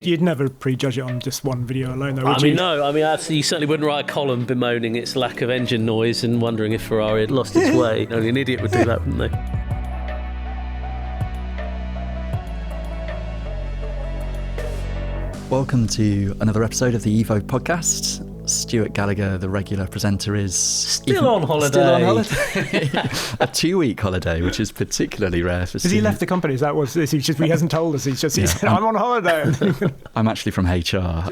You'd never prejudge it on just one video alone, though, would you? You Certainly wouldn't write a column bemoaning its lack of engine noise and wondering if Ferrari had lost its way. Only an idiot would do that, wouldn't they? Welcome to another episode of the Evo podcast. Stuart Gallagher, the regular presenter, is still on holiday. A 2-week holiday, which is particularly rare for Stuart. He left the company? Is that what he hasn't told us? He said, I'm on holiday. I'm actually from HR.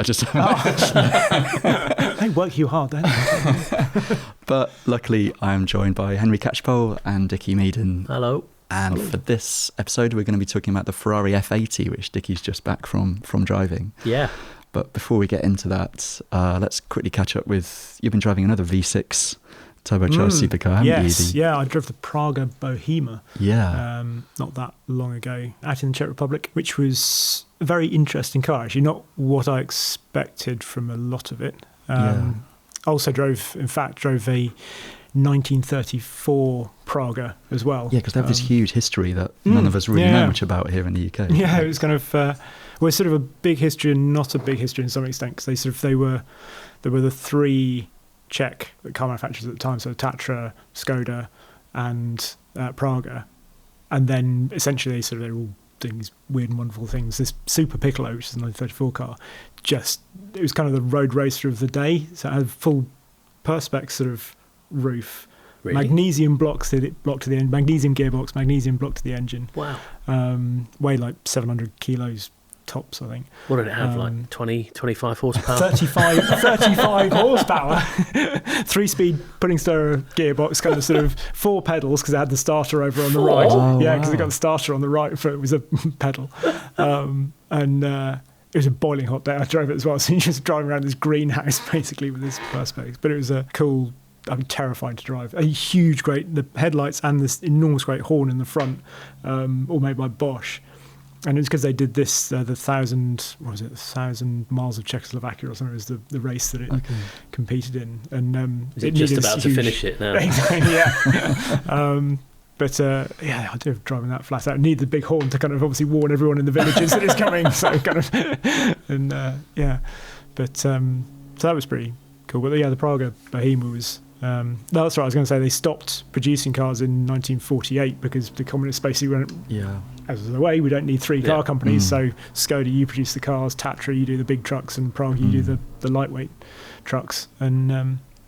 They work you hard, don't they? But luckily, I'm joined by Henry Catchpole and Dickie Meaden. Hello. And for this episode, we're going to be talking about the Ferrari F80, which Dickie's just back from driving. Yeah. But before we get into that, let's quickly catch up with... You've been driving another V6 turbocharged supercar, haven't you? Yes, yeah. I drove the Praga Bohema. Yeah. Not that long ago, out in the Czech Republic, which was a very interesting car. Actually, not what I expected from a lot of it. I also drove a 1934 Praga as well. Yeah, because they have this huge history that none of us really know much about here in the UK. Yeah, it was kind of sort of a big history and not a big history in some extent, because there were the three Czech car manufacturers at the time, so Tatra, Skoda, and Praga, and then essentially they were all doing these weird and wonderful things. This Super Piccolo, which is a 1934 car, it was kind of the road racer of the day. So it had a full Perspex sort of roof, really? Magnesium blocks to the engine, magnesium gearbox, magnesium block to the engine. Wow. Weighed like 700 kilos tops, I think. What did it have, like 20, 25 horsepower? 35 horsepower. 3-speed pudding stirrer gearbox, kind of sort of 4 pedals, because it had the starter over on the right. Oh, yeah, because it got the starter on the right, so it was a pedal. And it was a boiling hot day. I drove it as well, so you're just driving around this greenhouse, basically, with this Perspex. But it was a cool... terrifying to drive. A huge, the headlights and this enormous great horn in the front, all made by Bosch. And it's because they did this, the 1,000 miles of Czechoslovakia or something was the race that it competed in. And is it just about to finish it now? Exactly, yeah. But I do have driving that flat out. I need the big horn to kind of obviously warn everyone in the villages that it's coming. So kind of, and But so that was pretty cool. But the Praga Bohema was... that's what I was going to say. They stopped producing cars in 1948 because the communists basically went, as of the way, we don't need 3 car companies. So Skoda, you produce the cars, Tatra, you do the big trucks, and Praga, you do the lightweight trucks. And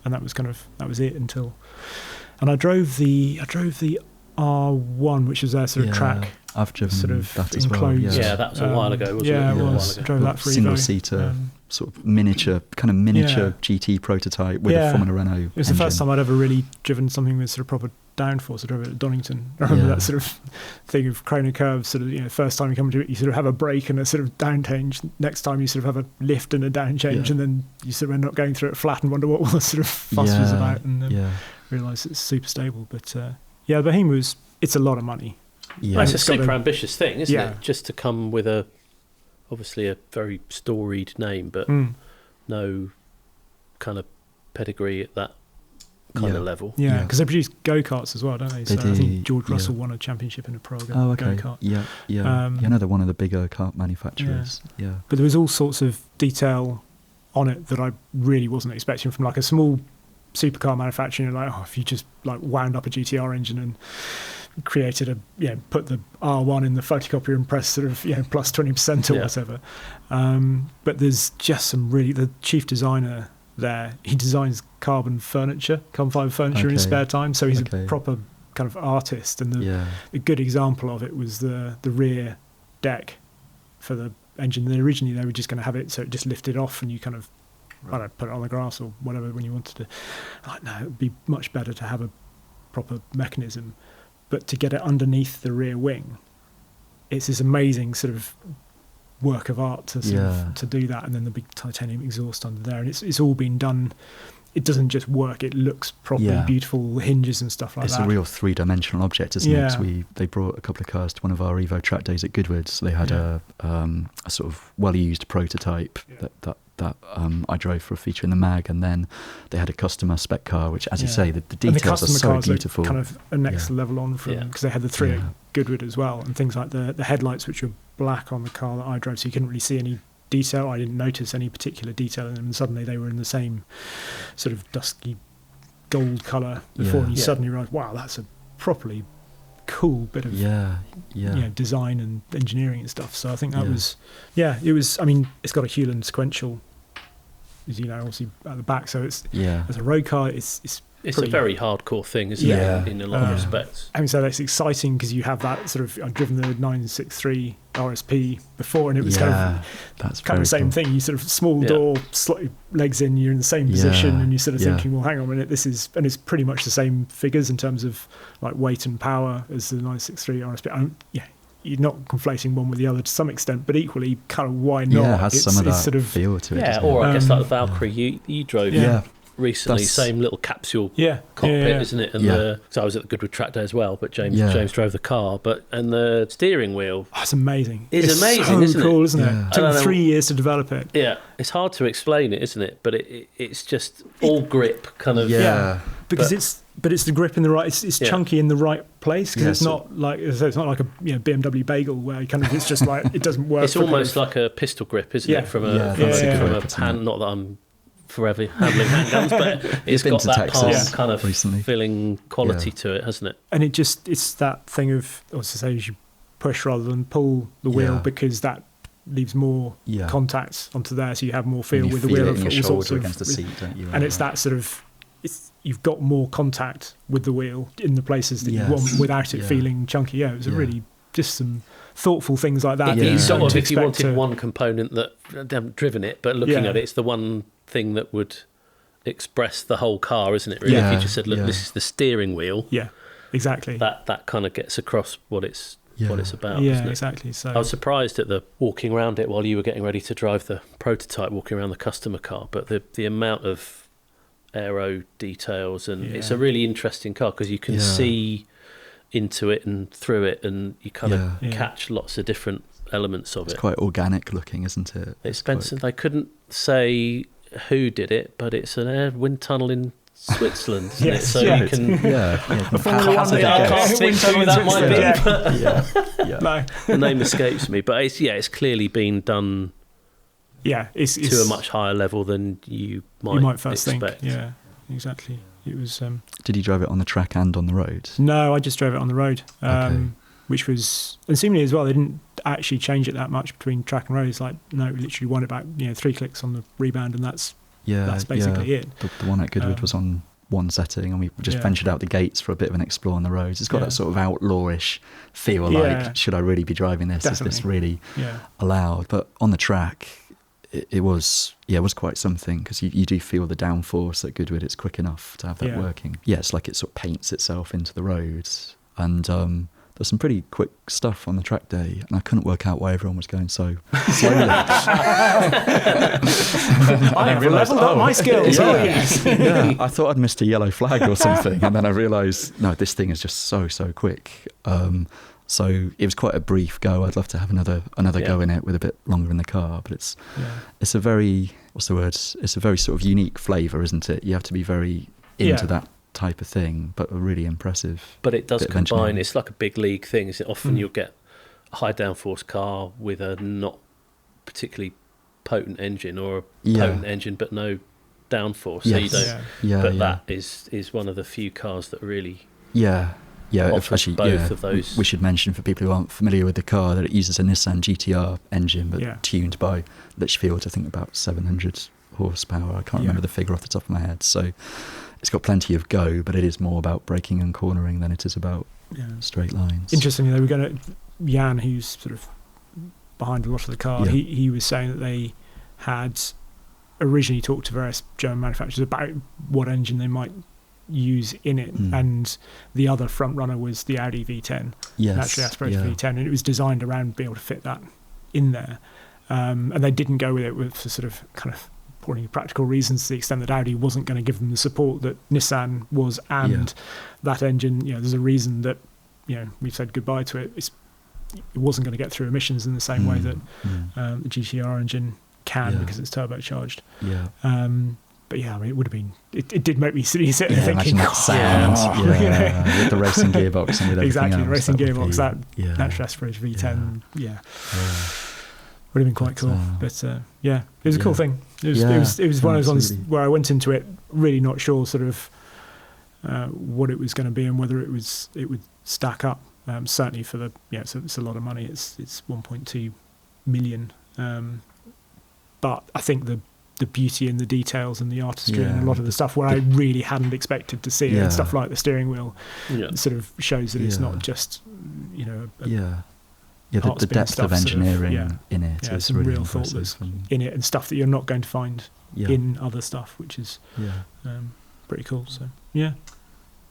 that was it until. And I drove the R1, which was their sort of track. I've driven sort of that as enclosed. well. Yeah, that was a while ago, wasn't it? Yeah, it was. Drove that for single Evo. seater. Sort of miniature GT prototype with a Formula Renault engine. It was the first time I'd ever really driven something with sort of proper downforce. I drove it at Donington. I remember that sort of thing of Kroner curves, sort of, first time you come to it, you sort of have a brake and a sort of down change. Next time you sort of have a lift and a down change, and then you sort of end up going through it flat and wonder what all the sort of fuss was about, and realise it's super stable. But the Bohema it's a lot of money. Yeah. Well, it's a super ambitious thing, isn't it? Just to come with obviously a very storied name, but no kind of pedigree at that kind of level. Yeah, because they produce go-karts as well, don't they? So I think George Russell won a championship in a Praga go-kart. Yeah. I know they're one of the bigger kart manufacturers. Yeah. But there was all sorts of detail on it that I really wasn't expecting from like a small supercar manufacturer. You're like, if you just like wound up a GTR engine and created put the R1 in the photocopier and press sort of plus 20% or whatever. But there's just the chief designer there, he designs carbon fiber furniture in his spare time, so he's a proper kind of artist. And the good example of it was the rear deck for the engine. And originally they were just going to have it so it just lifted off and you kind of put it on the grass or whatever when you wanted to. No, it would be much better to have a proper mechanism. But to get it underneath the rear wing, it's this amazing sort of work of art to do that, and then the big titanium exhaust under there, and it's all been done. It doesn't just work; it looks properly beautiful, hinges and stuff like that. It's a real 3-dimensional object, isn't it? They brought a couple of cars to one of our Evo track days at Goodwood. So they had a sort of well-used prototype that I drove for a feature in the mag, and then they had a customer spec car, which, as you say, the details are so beautiful. Kind of a next level on from, because they had the 3 at Goodwood as well, and things like the headlights, which were black on the car that I drove, so you couldn't really see any detail. I didn't notice any particular detail in them, and suddenly they were in the same sort of dusky gold colour before, and you suddenly realise, wow, that's a properly cool bit of design and engineering and stuff. So I think that was it was. I mean, it's got a Hewland sequential, as you know, obviously at the back. So it's as a road car, it's a very hardcore thing, isn't it? In a lot of respects. I mean, so that's exciting because you have that sort of. I've driven the 963 RSP before, and it was kind of the same thing. You sort of small door, legs in, you're in the same position, and you're sort of thinking, well, hang on a minute, and it's pretty much the same figures in terms of like weight and power as the 963 RSP. You're not conflating one with the other to some extent, but equally, kind of why not? Yeah, it has some of that sort of feel to it. Yeah, or I guess like the Valkyrie you drove. Recently, same little capsule cockpit, isn't it? And so I was at the Goodwood track day as well, but James drove the car. And the steering wheel, it's amazing. It's amazing, so isn't cool, it? Isn't it? It took 3 years to develop it. Yeah, it's hard to explain it, isn't it? But it's just all grip, kind of. Because it's the grip in the right. It's chunky in the right place because it's not like a BMW Bagel where it's just like it doesn't work. It's almost like a pistol grip, isn't it? From a hand. Not that I'm forever handling handguns, but it's got that palm kind of feeling quality to it, hasn't it? And it's that thing of, as I say, you push rather than pull the wheel because that leaves more contact onto there, so you have more feel with the wheel of all sorts of against the seat, don't you? And it's that sort of you've got more contact with the wheel in the places that you want without it feeling chunky. It was a really just some thoughtful things like that. Sort of, if you wanted one component that they haven't driven it, but looking at it, it's the one thing that would express the whole car, isn't it? Really, if you just said, "Look, this is the steering wheel." Yeah, exactly. That kind of gets across what it's about. Yeah, isn't it? Exactly. So I was surprised at the walking around it while you were getting ready to drive the prototype, walking around the customer car, but the amount of aero details, and it's a really interesting car because you can see into it and through it, and you kind of catch lots of different elements of it. It's quite organic looking, isn't it? They couldn't say who did it, but it's an air wind tunnel in Switzerland, isn't it? So you can. I can't think who that might be. No. The name escapes me, but it's clearly been done. It's to a much higher level than you might first expect. think. Yeah, exactly. It was. Did you drive it on the track and on the road? No, I just drove it on the road. Which was, and seemingly as well, they didn't actually change it that much between track and road. It's like, no, literally one about 3 clicks on the rebound, and that's basically it. The one at Goodwood was on one setting, and we just ventured out the gates for a bit of an explore on the roads. It's got that sort of outlawish feel, like, should I really be driving this? Definitely. Is this really allowed? But on the track, it was quite something, because you do feel the downforce at Goodwood. It's quick enough to have that working. Yeah, it's like it sort of paints itself into the roads, and there's some pretty quick stuff on the track day, and I couldn't work out why everyone was going so slowly. I have leveled up my skills. I thought I'd missed a yellow flag or something, and then I realised, no, this thing is just so quick. So it was quite a brief go. I'd love to have another go in it with a bit longer in the car, but it's a very, what's the word? It's a very sort of unique flavour, isn't it? You have to be very into that type of thing, but a really impressive. But it does combine. It's like a big league thing. Is it? Often you'll get a high downforce car with a not particularly potent engine, or a potent engine but no downforce. So you don't. But that is one of the few cars that really. Offers both of those. We should mention, for people who aren't familiar with the car, that it uses a Nissan GTR engine, but tuned by Litchfield, I think about 700 horsepower. I can't remember the figure off the top of my head. So it's got plenty of go, but it is more about braking and cornering than it is about straight lines. Interestingly, they were going to, Jan, who's sort of behind a lot of the car, he was saying that they had originally talked to various German manufacturers about what engine they might use in it, and the other front runner was the Audi V10, naturally aspirated V10, and it was designed around being able to fit that in there, and they didn't go with it for sort of kind of practical reasons, to the extent that Audi wasn't going to give them the support that Nissan was, and that engine, there's a reason that we've said goodbye to it. It wasn't going to get through emissions in the same way that the GTR engine can, because it's turbocharged. But I mean, it would have been. It did make me sit there thinking, that sound, with the racing gearbox and with everything exactly, else, the racing gearbox, that natural aspirated V10, Would have been quite cool. But yeah, it was a cool thing. It was one of those ones where I went into it really not sure sort of what it was going to be and whether it would stack up. Certainly for the it's a lot of money. It's 1.2 million. But I think the beauty and the details and the artistry and a lot of the stuff where I really hadn't expected to see it, and stuff like the steering wheel sort of shows that it's not just the depth of engineering in it is some really real thought that's in it, and stuff that you're not going to find in other stuff, which is pretty cool. So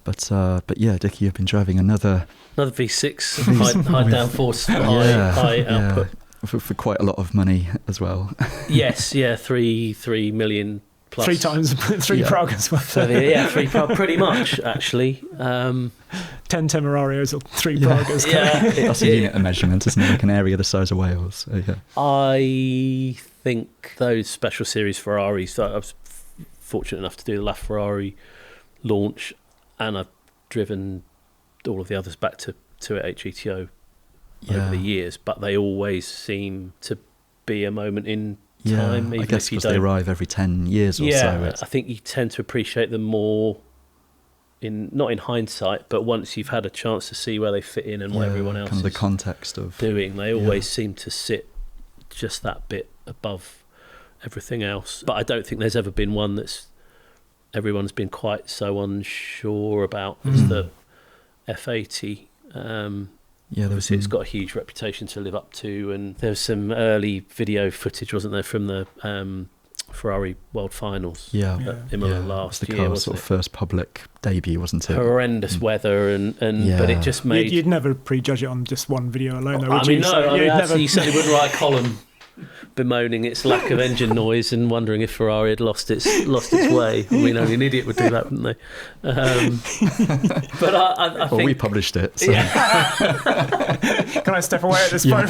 but yeah, Dickie, you've been driving another V6 high downforce, high output for quite a lot of money as well. Yes, 3 million plus. 3 times 3 Pragas worth. So 3 Pragas, pretty much actually. 10 Temerarios or 3 Pragas. That's a unit of measurement, isn't it? Like an area the size of Wales. I think those special series Ferraris, I was fortunate enough to do the LaFerrari launch, and I've driven all of the others back to it HGTO over the years, but they always seem to be a moment in time. I guess because they arrive every 10 years or so. I think you tend to appreciate them more not in hindsight, but once you've had a chance to see where they fit in and what everyone else kind of is the context of doing, they always seem to sit just that bit above everything else. But I don't think there's ever been one that's everyone's been quite so unsure about as the F80. Obviously it's got a huge reputation to live up to, and there was some early video footage, wasn't there, from the Ferrari World Finals at Imola last year. The car's sort of first public debut, wasn't it? Horrendous weather, and but it just made... You'd never prejudge it on just one video alone, though, would you? You certainly wouldn't write a column bemoaning its lack of engine noise and wondering if Ferrari had lost its way. I mean, only an idiot would do that, wouldn't they? But I think... Well, we published it. So. Can I step away at this point?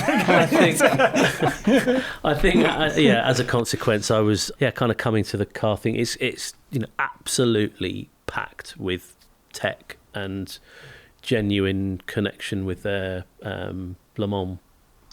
I think, as a consequence, I was kind of coming to the car thing. It's absolutely packed with tech and genuine connection with their Le Mans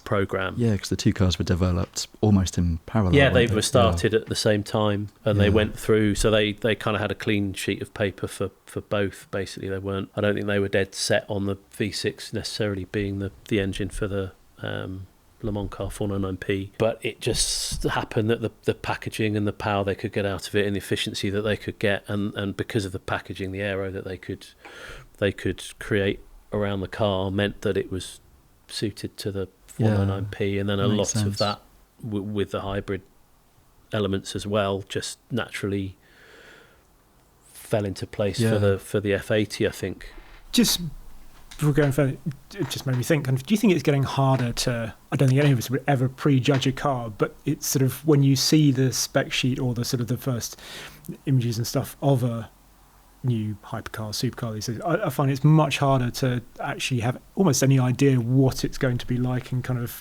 program. Because the two cars were developed almost in parallel. They were started at the same time, and they went through, so they kind of had a clean sheet of paper for both. Basically, I don't think they were dead set on the V6 necessarily being the engine for the Le Mans car 499P, but it just happened that the packaging and the power they could get out of it and the efficiency that they could get, and because of the packaging, the aero that they could create around the car meant that it was suited to the 499P, and then a lot of that with the hybrid elements as well just naturally fell into place for the F80, I think. Just before going further, it just made me think, do you think it's getting harder to, I don't think any of us would ever prejudge a car, but it's sort of when you see the spec sheet or the sort of the first images and stuff of a new hypercar, supercar these days, I find it's much harder to actually have almost any idea what it's going to be like, and kind of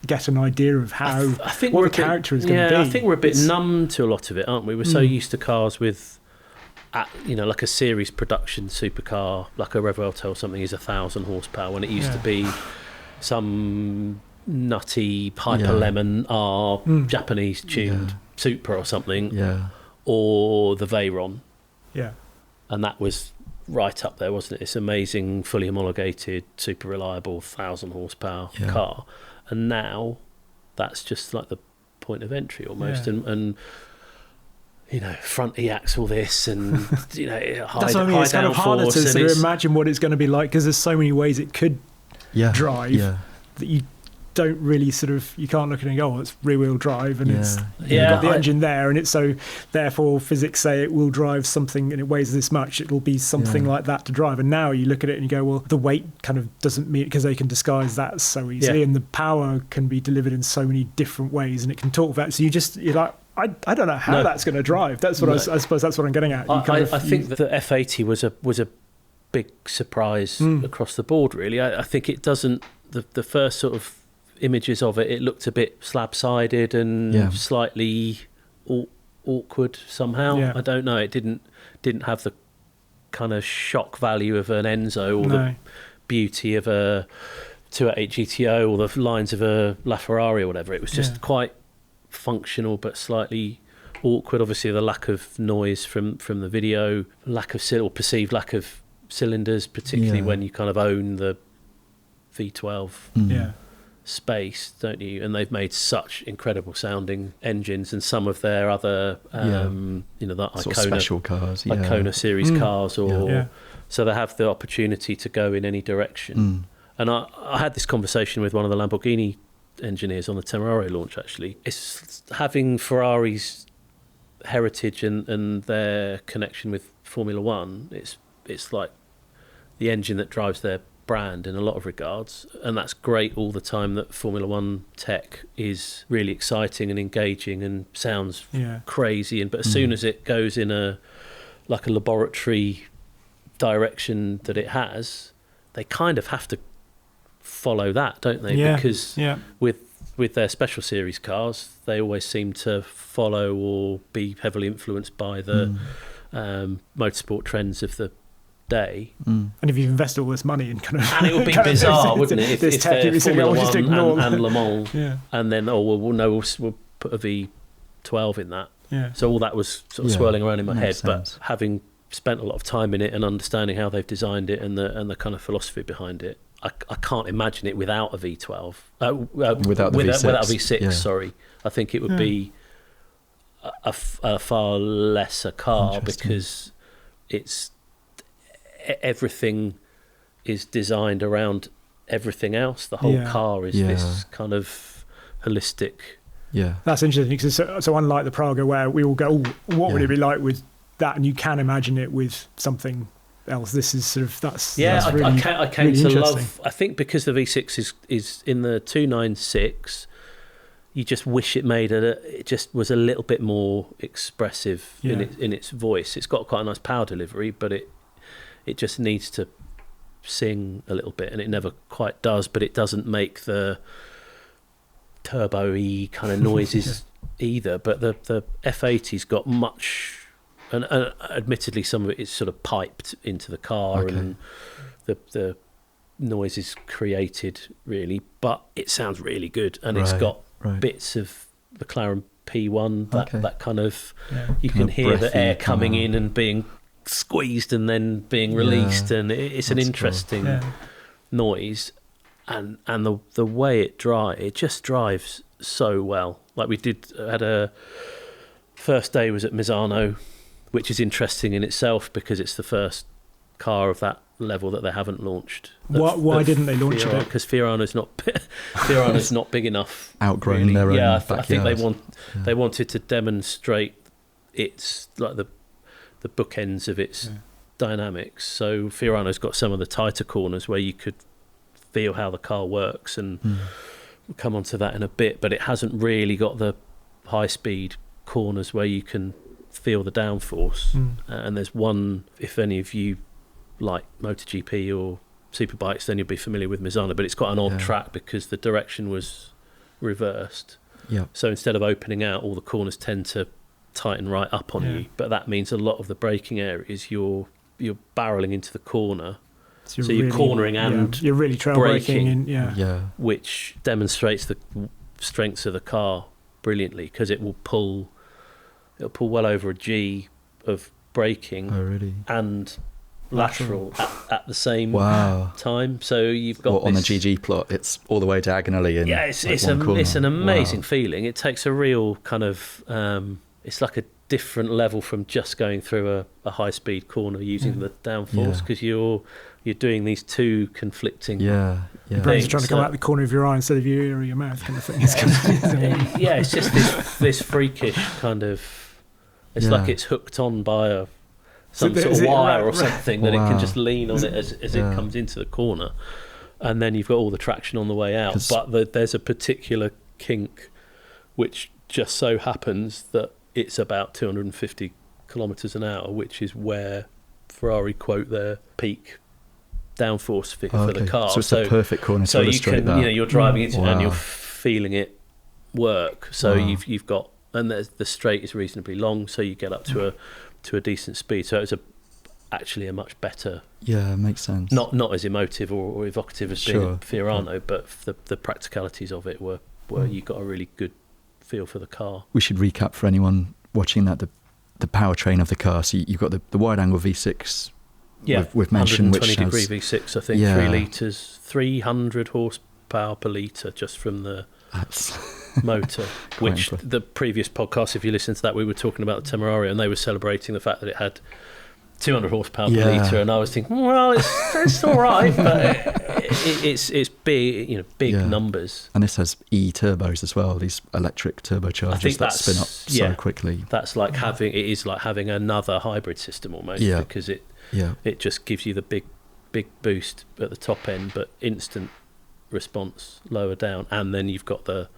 get an idea of how what the character is going to be. I think we're a bit numb to a lot of it, aren't we? We're so used to cars with, like a series production supercar, like a Revuelto or something, is 1,000 horsepower, when it used to be some nutty Hyper Lemon R Japanese tuned Supra or something, or the Veyron. And that was right up there, wasn't it? This amazing, fully homologated, super reliable 1,000 horsepower car. And now that's just like the point of entry almost. And front e-axle this, and high it's kind of harder to sort of imagine what it's going to be like, because there's so many ways it could drive that you don't really you can't look at it and go, it's rear wheel drive, and it's you've got the engine there, and it's so therefore physics say it will drive something, and it weighs this much, it'll be something like that to drive. And now you look at it and you go, well, the weight kind of doesn't mean, because they can disguise that so easily, and the power can be delivered in so many different ways, and it can talk about, so you're like, I don't know how that's going to drive. That's what I suppose that's what I'm getting at. I think that the F80 was a big surprise across the board, really. I think it doesn't, the first sort of images of it looked a bit slab-sided and slightly awkward somehow. I don't know. It didn't have the kind of shock value of an Enzo, or the beauty of a 288 GTO or the lines of a LaFerrari or whatever. It was just quite functional but slightly awkward. Obviously the lack of noise from the video, perceived lack of cylinders, particularly when you kind of own the V12 space, don't you? And they've made such incredible sounding engines, and some of their other you know, that Icona special cars, Icona series cars, or so they have the opportunity to go in any direction. And I had this conversation with one of the Lamborghini engineers on the Temerario launch, actually. It's having Ferrari's heritage and their connection with Formula One. It's like the engine that drives their brand in a lot of regards, and that's great all the time that Formula One tech is really exciting and engaging and sounds crazy, but as soon as it goes in a laboratory direction that it has, they kind of have to follow that, don't they? Because with their special series cars, they always seem to follow or be heavily influenced by the motorsport trends of the day. And if you've invested all this money in kind of, and it would be bizarre, wouldn't it, if they're Formula One and Le Mans, and then we'll put a V12 in that. So all that was sort of swirling around in my head, but having spent a lot of time in it and understanding how they've designed it and the kind of philosophy behind it, I can't imagine it without a V12. Without a V6, sorry. I think it would be a far lesser car, because it's everything is designed around everything else. The whole car is this kind of holistic. That's interesting, because so unlike the Praga, where we all go, what would it be like with that, and you can imagine it with something else. This is sort of that's really, I came really to love. I think because the V6 is in the 296. You just wish it just was a little bit more expressive in its voice. It's got quite a nice power delivery, but it just needs to sing a little bit, and it never quite does. But it doesn't make the turbo-y kind of noises either. But the F80's got much. And admittedly, some of it is sort of piped into the car, and the noise is created really, but it sounds really good, and it's got bits of McLaren P1, that kind of you can hear the air coming in and being squeezed and then being released, and it's an interesting noise, and the way it just drives so well. Like we had a first day was at Misano, which is interesting in itself because it's the first car of that level that they haven't launched. Why didn't they launch it? Because Fiorano's not big enough. Outgrown really. Their own backyard. I think they wanted to demonstrate its like the bookends of its dynamics. So Fiorano's got some of the tighter corners where you could feel how the car works, and we'll come on to that in a bit. But it hasn't really got the high speed corners where you can feel the downforce. And there's one, if any of you like MotoGP or superbikes, then you'll be familiar with Misano, but it's got an odd track because the direction was reversed. So instead of opening out, all the corners tend to tighten right up on you, but that means a lot of the braking areas you're barreling into the corner, so you're really cornering and you're really trail braking, which demonstrates the strengths of the car brilliantly, because it will pull well over a G of braking and lateral at the same time. So you've got on the GG plot, it's all the way diagonally in. It's an amazing feeling. It takes a real kind of it's like a different level from just going through a high speed corner using the downforce, because you're doing these two conflicting your brain's trying to come out the corner of your eye instead of your ear or your mouth kind of thing. It's just this freakish kind of, it's like it's hooked on by some sort of wire or something that it can just lean on it as it comes into the corner, and then you've got all the traction on the way out. But there's a particular kink which just so happens that it's about 250 kilometres an hour, which is where Ferrari quote their peak downforce for the car. So it's the perfect corner to illustrate that. You're driving into it and you're feeling it work. So you've got, and the straight is reasonably long, so you get up to a decent speed. So it's actually a much better. Yeah, makes sense. Not as emotive or evocative as being Fiorano, but the practicalities of it were you got a really good feel for the car. We should recap for anyone watching that the powertrain of the car. So you've got the wide angle V6. Yeah, we've mentioned 120 degree V6, I think, 3 litres, 300 horsepower per litre just from the motor, which the previous podcast, if you listen to that, we were talking about the Temerario and they were celebrating the fact that it had 200 horsepower per litre, and I was thinking, well, it's all right, but it's big, big numbers. And this has E-turbos as well, these electric turbochargers that spin up so quickly. That's like having another hybrid system almost, because it just gives you the big boost at the top end, but instant response lower down, and then you've got the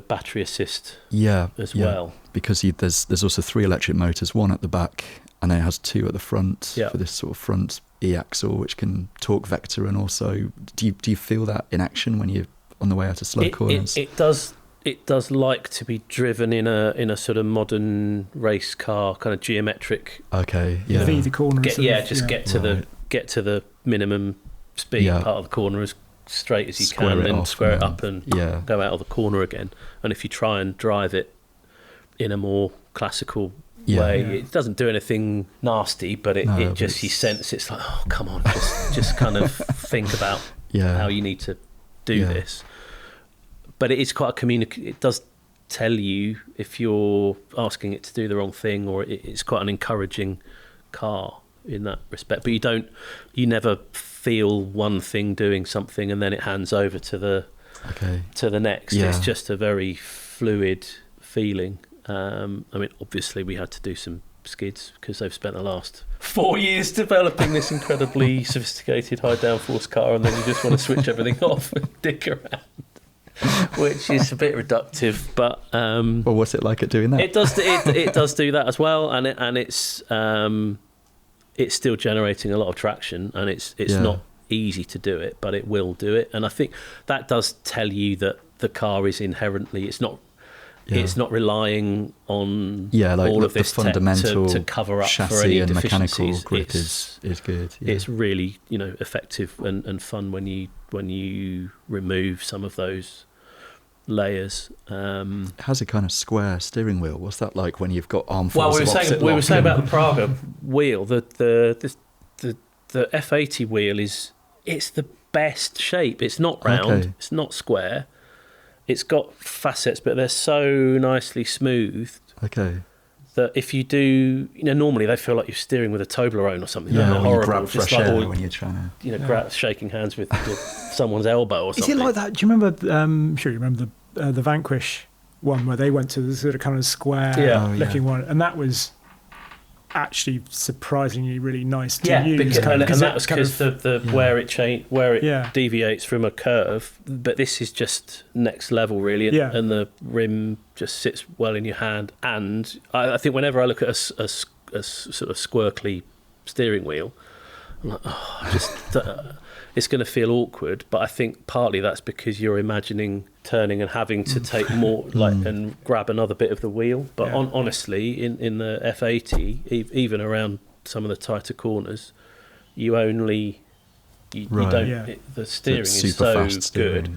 battery assist as well. Because there's also 3 electric motors, one at the back, and then it has 2 at the front for this sort of front E-axle, which can torque vector, and also do you feel that in action when you're on the way out of slow corners? It does like to be driven in a sort of modern race car kind of geometric. V the corner. Get to the minimum speed part of the corner as straight as you can, and then square it up and go out of the corner again. And if you try and drive it in a more classical way, it doesn't do anything nasty, but you sense it's like, oh, come on, just kind of think about how you need to do this. But it is quite it does tell you if you're asking it to do the wrong thing, or it's quite an encouraging car in that respect. But you never feel one thing doing something and then it hands over to the next. It's just a very fluid feeling. I mean, obviously we had to do some skids because they've spent the last 4 years developing this incredibly sophisticated high downforce car, and then you just want to switch everything off and dick around, which is a bit reductive. But well, what's it like at doing that? It does do that as well, and it's still generating a lot of traction, and it's not easy to do it, but it will do it. And I think that does tell you that the car is inherently it's not relying on all of this fundamental to cover up chassis for any and deficiencies. Mechanical grip is good. It's really effective and fun when you remove some of those layers. It has a kind of square steering wheel. What's that like when you've got armfuls? Well, we were saying about the Praga wheel. The F80 wheel it's the best shape. It's not round. It's not square. It's got facets, but they're so nicely smoothed. That if you do, normally they feel like you're steering with a Toblerone or something. Yeah, horrible. You grab fresh air when you're trying to, shaking hands with someone's elbow or something. Is it like that? Do you remember? I'm sure you remember the Vanquish one where they went to the sort of kind of square looking one, and that was actually surprisingly really nice to use. And that was because where it deviates from a curve, but this is just next level really, and the rim just sits well in your hand. And I think whenever I look at a sort of squirkly steering wheel, I'm like, it's going to feel awkward. But I think partly that's because you're imagining turning and having to take more and grab another bit of the wheel. But honestly, in the F80, even around some of the tighter corners, you don't. The steering is so good.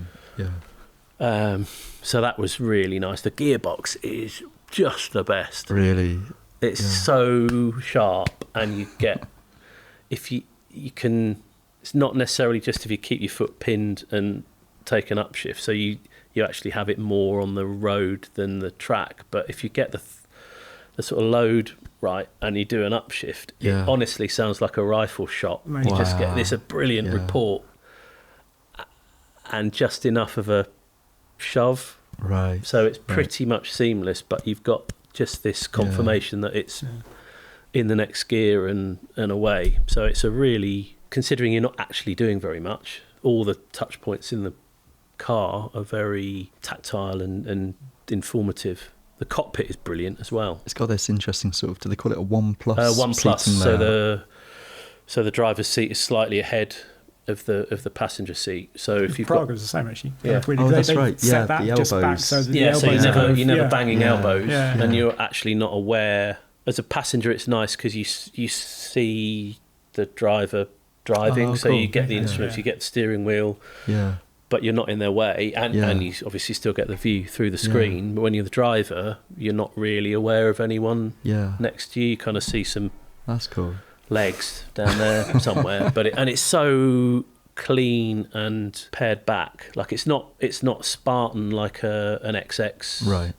So that was really nice. The gearbox is just the best. Really, it's so sharp, and you get if you can. It's not necessarily just if you keep your foot pinned and take an upshift, so you actually have it more on the road than the track. But if you get the sort of load right and you do an upshift, it honestly sounds like a rifle shot. You just get this brilliant report and just enough of a shove. Right. So it's pretty much seamless, but you've got just this confirmation that it's in the next gear and away. So it's a really... Considering you're not actually doing very much, all the touch points in the car are very tactile and informative. The cockpit is brilliant as well. It's got this interesting sort of, do they call it a 1+? 1+. So the driver's seat is slightly ahead of the passenger seat. So if you've Praga's the same actually. Yeah. That's right. The elbows. So you're never banging elbows, and you're actually not aware as a passenger, it's nice because you see the driver driving, so you get the instruments, you get the steering wheel, but you're not in their way, and you obviously still get the view through the screen. But when you're the driver, you're not really aware of anyone next to you. You kind of see some legs down there somewhere, but it's so clean and pared back. Like it's not Spartan like an XX, right?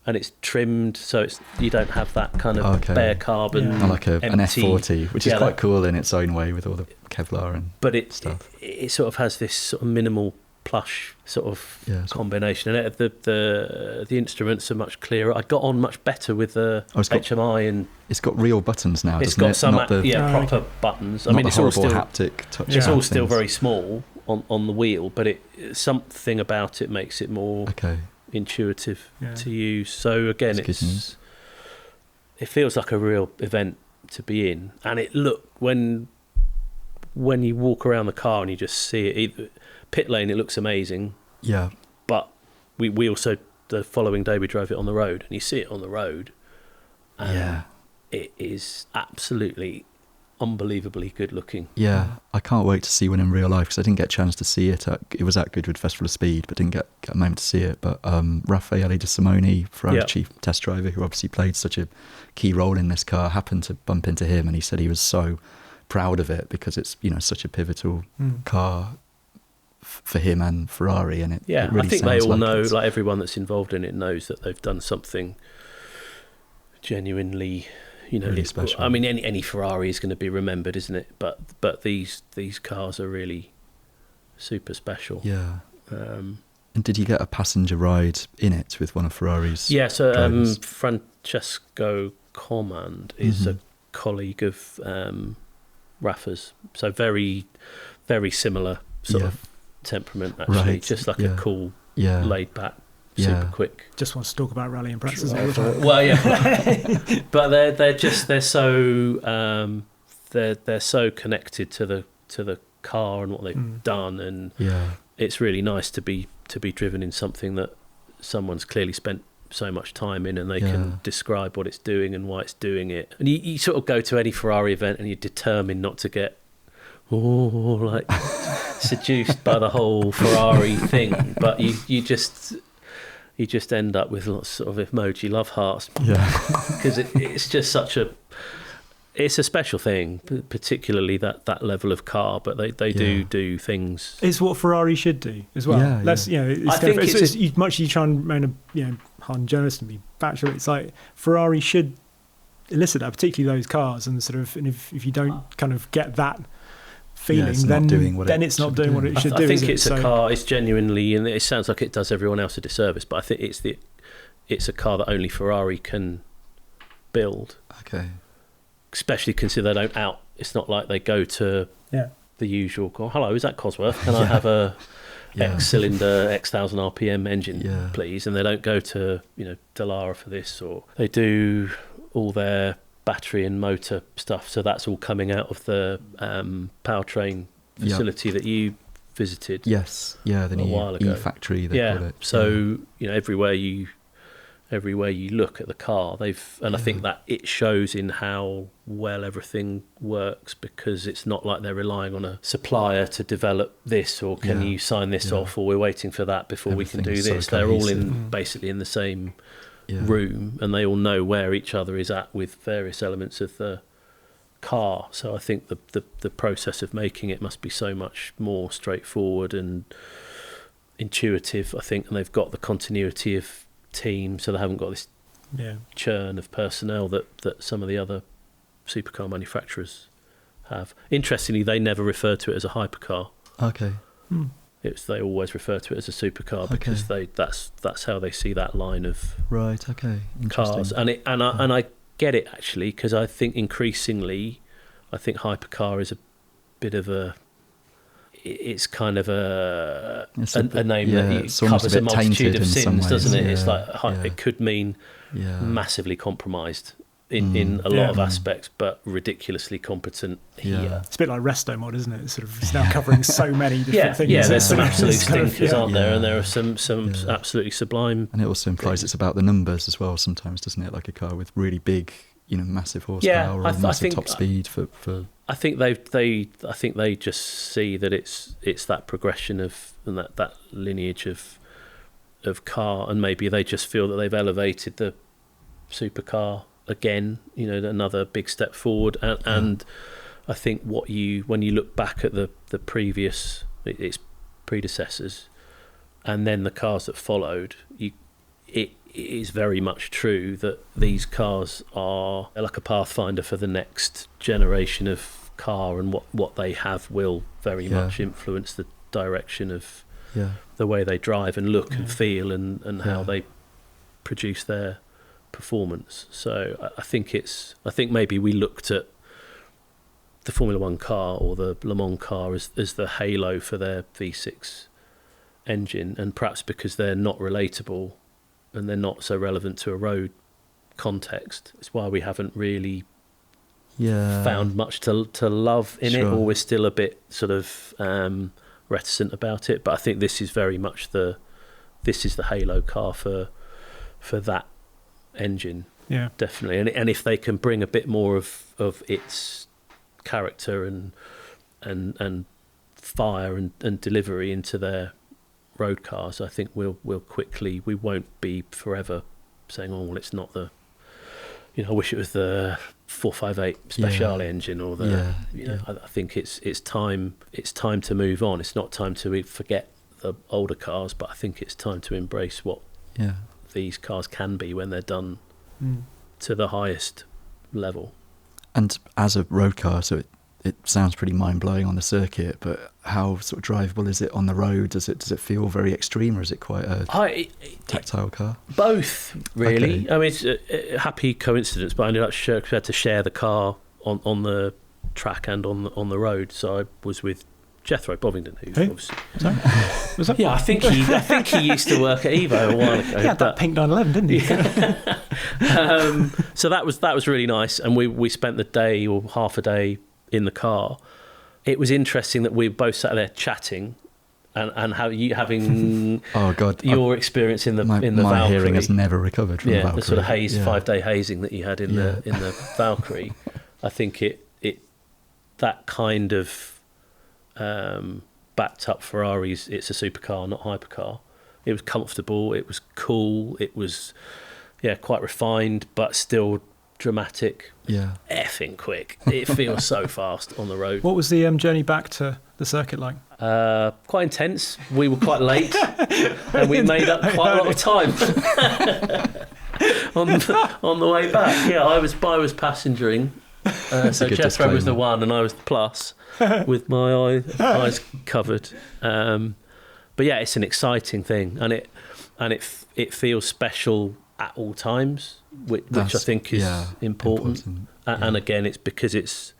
And it's trimmed, so you don't have that kind of bare carbon. Like an F40, which is quite cool in its own way with all the Kevlar and stuff. It sort of has this sort of minimal plush sort of combination, and the instruments are much clearer. I got on much better with the HMI, and it's got real buttons now. It's got some proper buttons. I mean, it's all still haptic touch. It's all still very small on the wheel, but something about it makes it more intuitive to use. So again, it feels like a real event to be in, and when you walk around the car and you just see it, pit lane, it looks amazing. Yeah, but we also, the following day we drove it on the road, and you see it on the road, and it is absolutely unbelievably good looking. Yeah, I can't wait to see one in real life, because I didn't get a chance to see it. It was at Goodwood Festival of Speed, but didn't get a moment to see it. But Raffaele De Simone, Ferrari's chief test driver, who obviously played such a key role in this car, happened to bump into him, and he said he was so proud of it because it's such a pivotal car for him and Ferrari, and it really I think they all know, like everyone that's involved in it knows that they've done something genuinely really special. I mean, any Ferrari is going to be remembered, isn't it? But these cars are really super special. Yeah. And did you get a passenger ride in it with one of Ferrari's? Yeah. So Francesco Cormand is a colleague of Rafa's. So very, very similar sort of temperament, actually. Right. Just like a cool, laid back. Super quick. Just wants to talk about rally and practices. Well, yeah, but they're so connected to the car and what they've done, and it's really nice to be driven in something that someone's clearly spent so much time in, and they can describe what it's doing and why it's doing it. And you sort of go to any Ferrari event and you're determined not to get seduced by the whole Ferrari thing, but you just end up with lots of emoji love hearts, because it's just it's a special thing, particularly that level of car. But they do things. It's what Ferrari should do as well. I think it's much as you try and remain a hard journalist and be factual. It's like Ferrari should elicit that, particularly those cars, and sort of, and if you don't kind of get that feeling, then it's not doing what it should do. I think it's a car. It's genuinely, and it sounds like it does everyone else a disservice, but I think it's a car that only Ferrari can build. Okay. Especially consider they don't it's not like they go to the usual. Hello, is that Cosworth? Can I have a X cylinder, X thousand RPM engine, please? And they don't go to Dallara for this, or they do all their battery and motor stuff, so that's all coming out of the powertrain facility that you visited. Yes, the new e-factory they call it. So everywhere you look at the car, I think that it shows in how well everything works, because it's not like they're relying on a supplier to develop this, or can you sign this off, or we're waiting for that before we can do this. They're all basically in the same room, and they all know where each other is at with various elements of the car. So I think the process of making it must be so much more straightforward and intuitive, I think, and they've got the continuity of team, so they haven't got this churn of personnel that some of the other supercar manufacturers have. Interestingly, they never refer to it as a hypercar. Okay. They always refer to it as a supercar, because that's how they see that line of cars. And I get it, actually, because I think increasingly, hypercar is a bit of it's kind of a name that covers a multitude of sins, doesn't it? It's like it could mean massively compromised in a lot of aspects, but ridiculously competent here. It's a bit like Resto Mod, isn't it? It's now covering so many different things. Yeah, there's some absolute stinkers, aren't there? And there are some absolutely sublime. And it also implies it's about the numbers as well sometimes, doesn't it? Like a car with really big, massive horsepower or massive top speed for. I think they just see that it's that progression of and that lineage of car, and maybe they just feel that they've elevated the supercar again, another big step forward, and I think when you look back at the previous its predecessors and then the cars that followed, it is very much true that these cars are like a pathfinder for the next generation of car, and what they have will very much influence the direction of the way they drive and look and feel and how they produce their performance. So I think maybe we looked at the Formula One car or the Le Mans car as the halo for their V6 engine, and perhaps because they're not relatable and they're not so relevant to a road context, it's why we haven't really found much to love in it, or we're still a bit sort of reticent about it. But I think this is very much the halo car for that engine, definitely. And if they can bring a bit more of its character and fire and delivery into their road cars, I think we won't be forever saying, oh well, it's not the, I wish it was the 458 Speciale engine or the I think it's time to move on. It's not time to forget the older cars, but I think it's time to embrace what these cars can be when they're done to the highest level. And as a road car, so it sounds pretty mind-blowing on the circuit, but how sort of drivable is it on the road? Does it feel very extreme, or is it quite a tactile car? Both, really. Okay. I mean, it's a happy coincidence, but I ended up had to share the car on the track and on the road. So I was with Jethro Bovingdon, who's obviously... Sorry? Was that... Yeah, I think he used to work at Evo a while ago. He had that pink 911, didn't he? So that was really nice, and we spent the day or half a day in the car. It was interesting that we both sat there chatting, and how you having your experience in the my Valkyrie. Hearing has never recovered from the Valkyrie. The sort of 5-day hazing that you had in the Valkyrie. I think it that kind of backed up Ferrari's. It's a supercar, not hypercar. It was comfortable. It was cool. It was quite refined, but still dramatic. Effing quick. It feels so fast on the road. What was the journey back to the circuit like? Quite intense. We were quite late, and we made up quite a lot of time on the way back. Yeah, I was passengering. So Jethro was the one, and I was the plus, with my eyes covered. But yeah, it's an exciting thing, and it feels special at all times, which I think is important. And again, it's because it's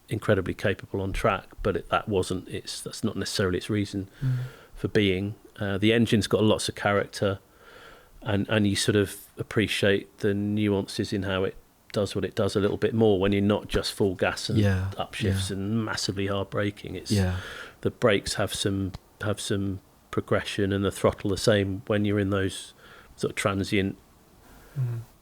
incredibly capable on track, but that's not necessarily its reason for being. The engine's got lots of character, and you sort of appreciate the nuances in how it does what it does a little bit more when you're not just full gas and upshifts and massively hard braking. It's the brakes have some progression, and the throttle the same when you're in those sort of transient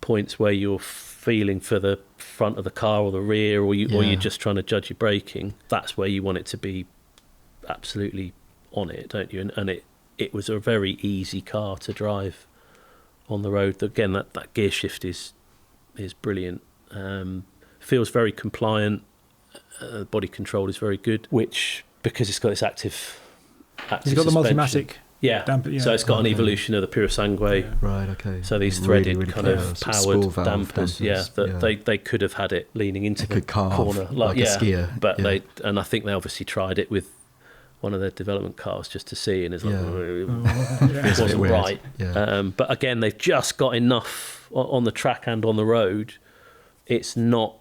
points where you're feeling for the front of the car or the rear, or you're just trying to judge your braking. That's where you want it to be absolutely on it, don't you? And it was a very easy car to drive on the road. Again, that gear shift is brilliant. Feels very compliant. Body control is very good, which, because it's got this active You've got the Multimatic. So it's got an evolution of the Puro Sangue. Right, okay. So these threaded kind of powered dampers. They could have had it leaning into the corner, like a skier. But I think they obviously tried it with one of their development cars just to see, and it's like it wasn't right. But again, they've just got enough on the track and on the road. It's not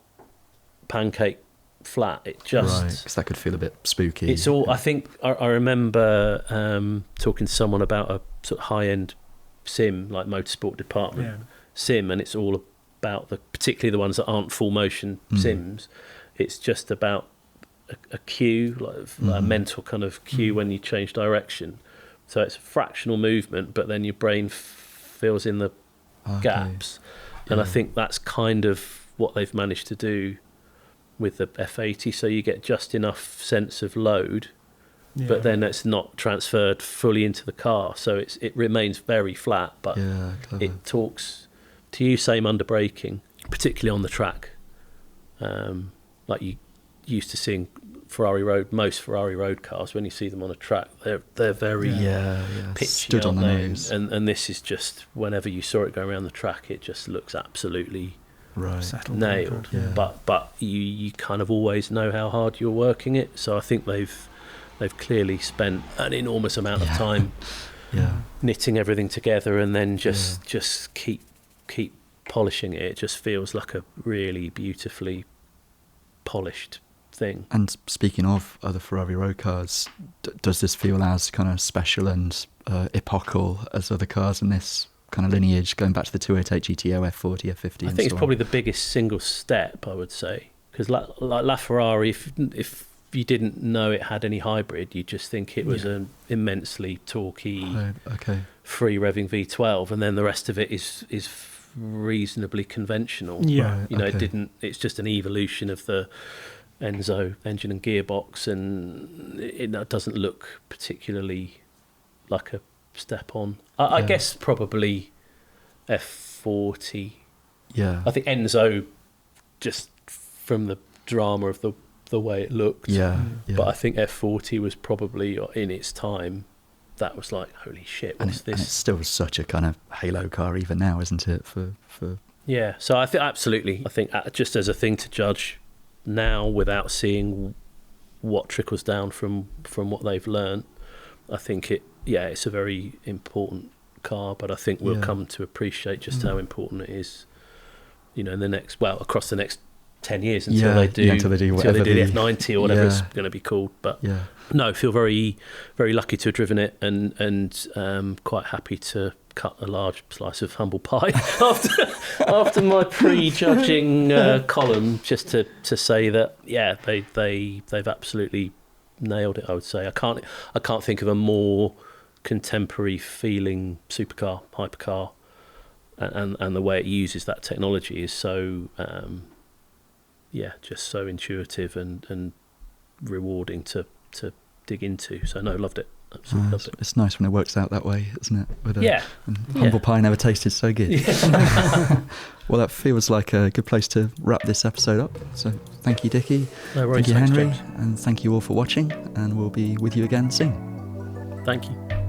pancake flat. It just because that could feel a bit spooky. It's all. I think I remember talking to someone about a sort of high-end sim, like motorsport department sim, and it's all about particularly the ones that aren't full motion sims. It's just about a cue, like a mental kind of cue when you change direction. So it's a fractional movement, but then your brain fills in the gaps. And I think that's kind of what they've managed to do with the F80. So you get just enough sense of load, but then it's not transferred fully into the car. So it remains very flat, but it talks to you, same under braking, particularly on the track. Like you used to seeing most Ferrari road cars, when you see them on a track, they're very pitchy, stood on the nose. And this is just, whenever you saw it go around the track, it just looks absolutely nailed. But you kind of always know how hard you're working it. So I think they've clearly spent an enormous amount of time knitting everything together, and then just keep polishing it. It just feels like a really beautifully polished thing. And speaking of other Ferrari road cars, does this feel as kind of special and epochal as other cars in this kind of lineage, going back to the 288 GTO, F40, F50? I think it's probably the biggest single step, I would say, because like LaFerrari, if you didn't know it had any hybrid, you'd just think it was an immensely torquey, free revving V12, and then the rest of it is reasonably conventional. It's just an evolution of the Enzo engine and gearbox, and it doesn't look particularly like a step on. I guess probably F40. I think Enzo, just from the drama of the way it looked, but I think F40 was probably, in its time, that was like, holy shit, what's this? And it's still such a kind of halo car even now, isn't it? So I think absolutely. I think just as a thing to judge now, without seeing what trickles down from what they've learned, I think it's a very important car. But I think we'll come to appreciate just how important it is, in the next, across the next 10 years until they do the F90 or whatever it's going to be called. But no, feel very, very lucky to have driven it, and quite happy to cut a large slice of humble pie after my pre-judging column, just to say that they've absolutely nailed it. I would say I can't think of a more contemporary feeling supercar, hypercar, and the way it uses that technology is so just so intuitive and rewarding to dig into. So no, loved it. Absolutely loved it. It's nice when it works out that way, isn't it? Humble pie never tasted so good. Well, that feels like a good place to wrap this episode up. So thank you, Dickie. No worries. Thank you, Henry. James. And thank you all for watching, and we'll be with you again soon. Thank you.